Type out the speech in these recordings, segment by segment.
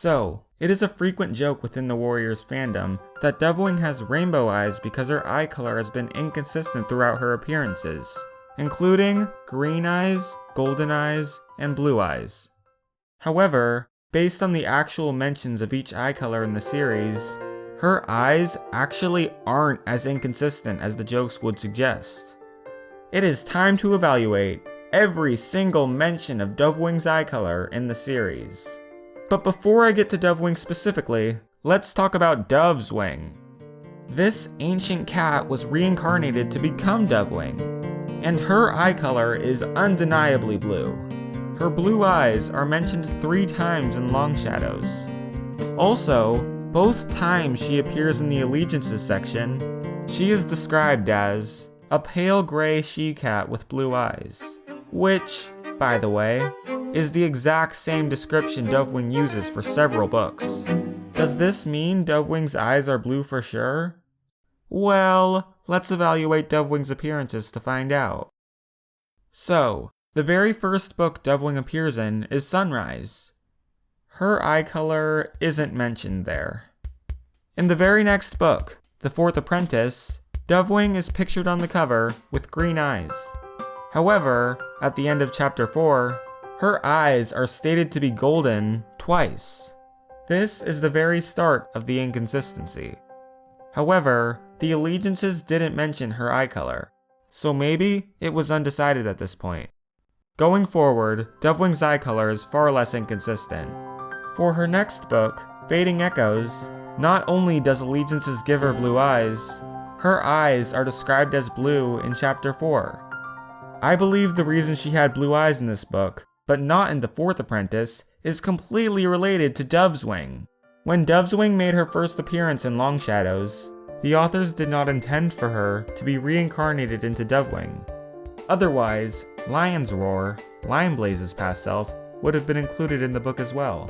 So, it is a frequent joke within the Warriors fandom that Dovewing has rainbow eyes because her eye color has been inconsistent throughout her appearances, including green eyes, golden eyes, and blue eyes. However, based on the actual mentions of each eye color in the series, her eyes actually aren't as inconsistent as the jokes would suggest. It is time to evaluate every single mention of Dovewing's eye color in the series. But before I get to Dovewing specifically, let's talk about Dovewing. This ancient cat was reincarnated to become Dovewing, and her eye color is undeniably blue. Her blue eyes are mentioned 3 times in Long Shadows. Also, both times she appears in the Allegiances section, she is described as a pale gray she-cat with blue eyes, which, by the way, is the exact same description Dovewing uses for several books. Does this mean Dovewing's eyes are blue for sure? Well, let's evaluate Dovewing's appearances to find out. So, the very first book Dovewing appears in is Sunrise. Her eye color isn't mentioned there. In the very next book, The Fourth Apprentice, Dovewing is pictured on the cover with green eyes. However, at the end of chapter 4, her eyes are stated to be golden twice. This is the very start of the inconsistency. However, the Allegiances didn't mention her eye color, so maybe it was undecided at this point. Going forward, Dovewing's eye color is far less inconsistent. For her next book, Fading Echoes, not only does Allegiances give her blue eyes, her eyes are described as blue in chapter 4. I believe the reason she had blue eyes in this book, but not in The Fourth Apprentice, is completely related to Dovewing. When Dovewing made her first appearance in Long Shadows, the authors did not intend for her to be reincarnated into Dovewing. Otherwise, Lion's Roar, Lionblaze's past self, would have been included in the book as well.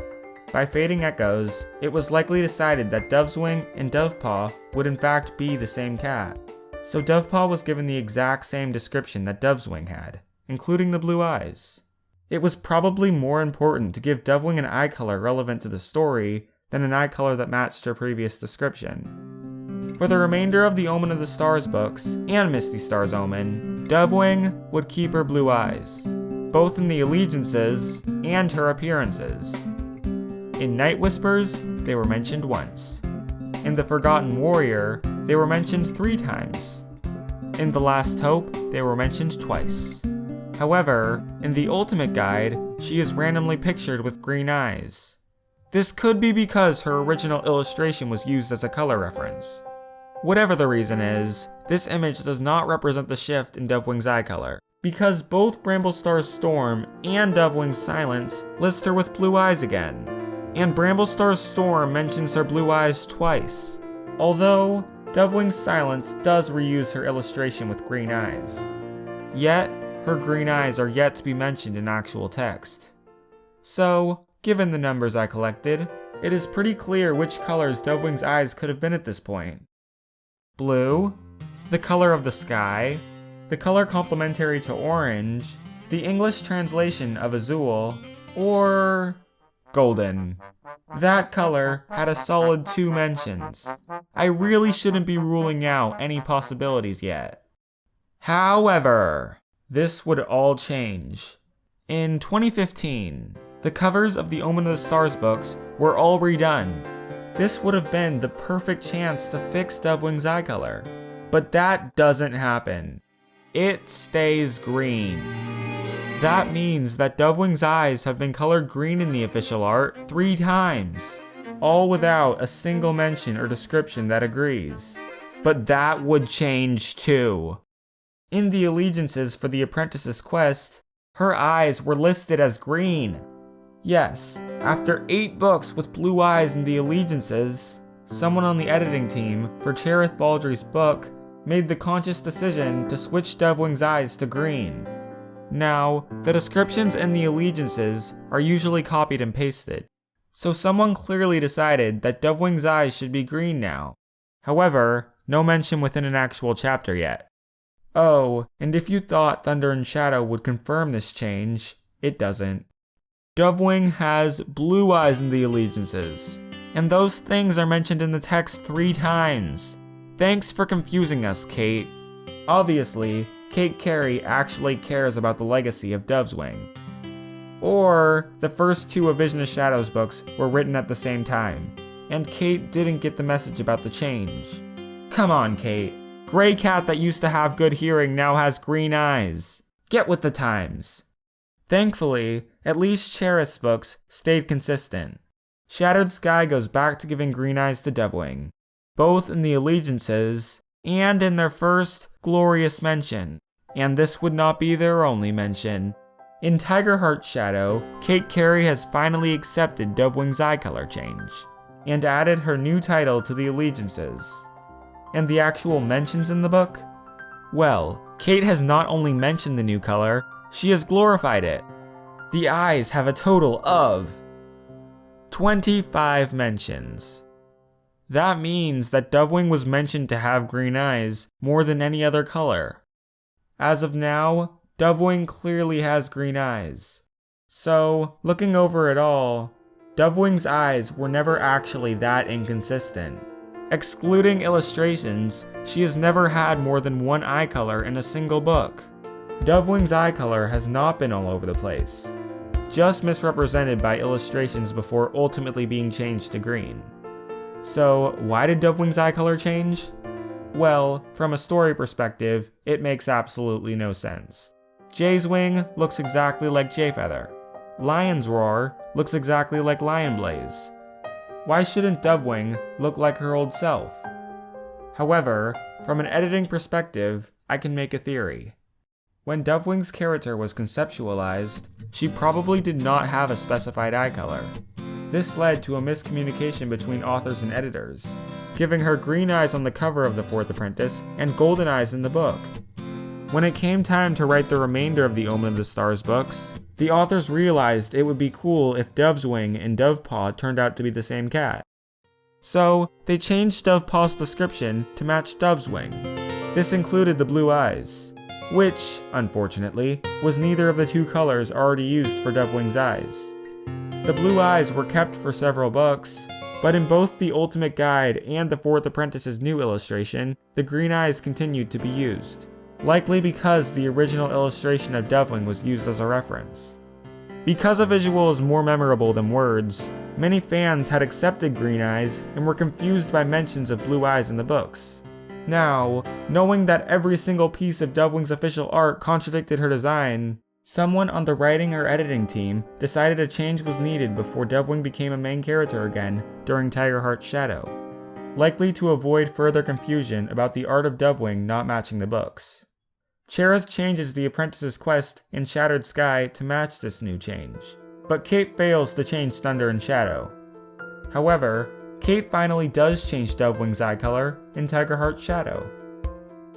By Fading Echoes, it was likely decided that Dovewing and Dovepaw would in fact be the same cat. So Dovepaw was given the exact same description that Dovewing had, including the blue eyes. It was probably more important to give Dovewing an eye color relevant to the story than an eye color that matched her previous description. For the remainder of the Omen of the Stars books and Misty Star's Omen, Dovewing would keep her blue eyes, both in the Allegiances and her appearances. In Night Whispers, they were mentioned once. In The Forgotten Warrior, they were mentioned 3 times. In The Last Hope, they were mentioned twice. However, in the Ultimate Guide, she is randomly pictured with green eyes. This could be because her original illustration was used as a color reference. Whatever the reason is, this image does not represent the shift in Dovewing's eye color, because both Bramblestar's Storm and Dovewing's Silence list her with blue eyes again, and Bramblestar's Storm mentions her blue eyes twice, although Dovewing's Silence does reuse her illustration with green eyes. Yet, her green eyes are yet to be mentioned in actual text. So, given the numbers I collected, it is pretty clear which colors Dovewing's eyes could have been at this point. Blue, the color of the sky, the color complementary to orange, the English translation of azul, or golden. That color had a solid 2 mentions. I really shouldn't be ruling out any possibilities yet. However, this would all change. In 2015, the covers of the Omen of the Stars books were all redone. This would have been the perfect chance to fix Dovewing's eye color. But that doesn't happen. It stays green. That means that Dovewing's eyes have been colored green in the official art 3 times, all without a single mention or description that agrees. But that would change too. In the Allegiances for the Apprentice's Quest, her eyes were listed as green. Yes, after 8 books with blue eyes in the Allegiances, someone on the editing team for Cherith Baldry's book made the conscious decision to switch Dovewing's eyes to green. Now, the descriptions in the Allegiances are usually copied and pasted, so someone clearly decided that Dovewing's eyes should be green now. However, no mention within an actual chapter yet. Oh, and if you thought Thunder and Shadow would confirm this change, it doesn't. Dovewing has blue eyes in the allegiances, and those things are mentioned in the text 3 times. Thanks for confusing us, Kate. Obviously, Kate Cary actually cares about the legacy of Dovewing. Or, the first 2 A Vision of Shadows books were written at the same time, and Kate didn't get the message about the change. Come on, Kate. Gray cat that used to have good hearing now has green eyes. Get with the times. Thankfully, at least Cherith's books stayed consistent. Shattered Sky goes back to giving green eyes to Dovewing, both in the allegiances and in their first glorious mention. And this would not be their only mention. In Tigerheart Shadow, Kate Cary has finally accepted Dovewing's eye color change, and added her new title to the allegiances. And the actual mentions in the book? Well, Kate has not only mentioned the new color, she has glorified it. The eyes have a total of 25 mentions. That means that Dovewing was mentioned to have green eyes more than any other color. As of now, Dovewing clearly has green eyes. So, looking over it all, Dovewing's eyes were never actually that inconsistent. Excluding illustrations, she has never had more than 1 eye color in a single book. Dovewing's eye color has not been all over the place, just misrepresented by illustrations before ultimately being changed to green. So, why did Dovewing's eye color change? Well, from a story perspective, it makes absolutely no sense. Jay's wing looks exactly like Jayfeather. Lion's roar looks exactly like Lionblaze. Why shouldn't Dovewing look like her old self? However, from an editing perspective, I can make a theory. When Dovewing's character was conceptualized, she probably did not have a specified eye color. This led to a miscommunication between authors and editors, giving her green eyes on the cover of The Fourth Apprentice and golden eyes in the book. When it came time to write the remainder of the Omen of the Stars books, the authors realized it would be cool if Dovewing and Dovepaw turned out to be the same cat. So, they changed Dovepaw's description to match Dovewing. This included the blue eyes, which, unfortunately, was neither of the 2 colors already used for Dovewing's eyes. The blue eyes were kept for several books, but in both the Ultimate Guide and The Fourth Apprentice's new illustration, the green eyes continued to be used. Likely because the original illustration of Dovewing was used as a reference. Because a visual is more memorable than words, many fans had accepted green eyes and were confused by mentions of blue eyes in the books. Now, knowing that every single piece of Dovewing's official art contradicted her design, someone on the writing or editing team decided a change was needed before Dovewing became a main character again during Tigerheart Shadow, likely to avoid further confusion about the art of Dovewing not matching the books. Cherith changes the apprentice's quest in Shattered Sky to match this new change, but Kate fails to change Thunder and Shadow. However, Kate finally does change Dovewing's eye color in Tigerheart Shadow.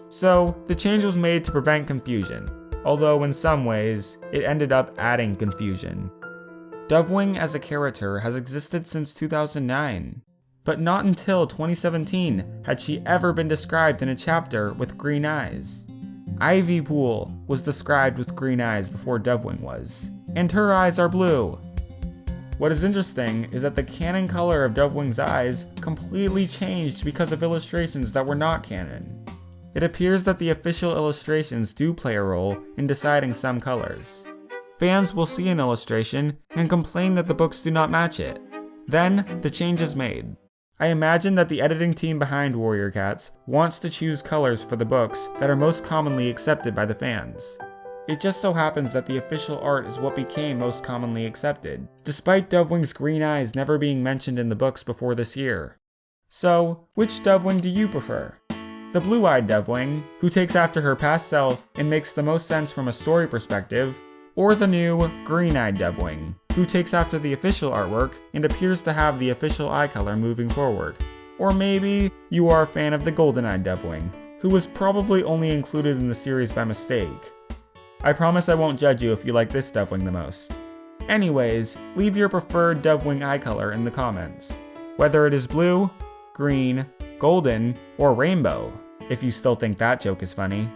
So, the change was made to prevent confusion, although in some ways, it ended up adding confusion. Dovewing as a character has existed since 2009, but not until 2017 had she ever been described in a chapter with green eyes. Ivy Pool was described with green eyes before Dovewing was, and her eyes are blue. What is interesting is that the canon color of Dovewing's eyes completely changed because of illustrations that were not canon. It appears that the official illustrations do play a role in deciding some colors. Fans will see an illustration and complain that the books do not match it. Then, the change is made. I imagine that the editing team behind Warrior Cats wants to choose colors for the books that are most commonly accepted by the fans. It just so happens that the official art is what became most commonly accepted, despite Dovewing's green eyes never being mentioned in the books before this year. So, which Dovewing do you prefer? The blue-eyed Dovewing, who takes after her past self and makes the most sense from a story perspective, or the new green-eyed Dovewing, who takes after the official artwork and appears to have the official eye color moving forward. Or maybe you are a fan of the golden-eyed Dovewing, who was probably only included in the series by mistake. I promise I won't judge you if you like this Dovewing the most. Anyways, leave your preferred Dovewing eye color in the comments, whether it is blue, green, golden, or rainbow, if you still think that joke is funny.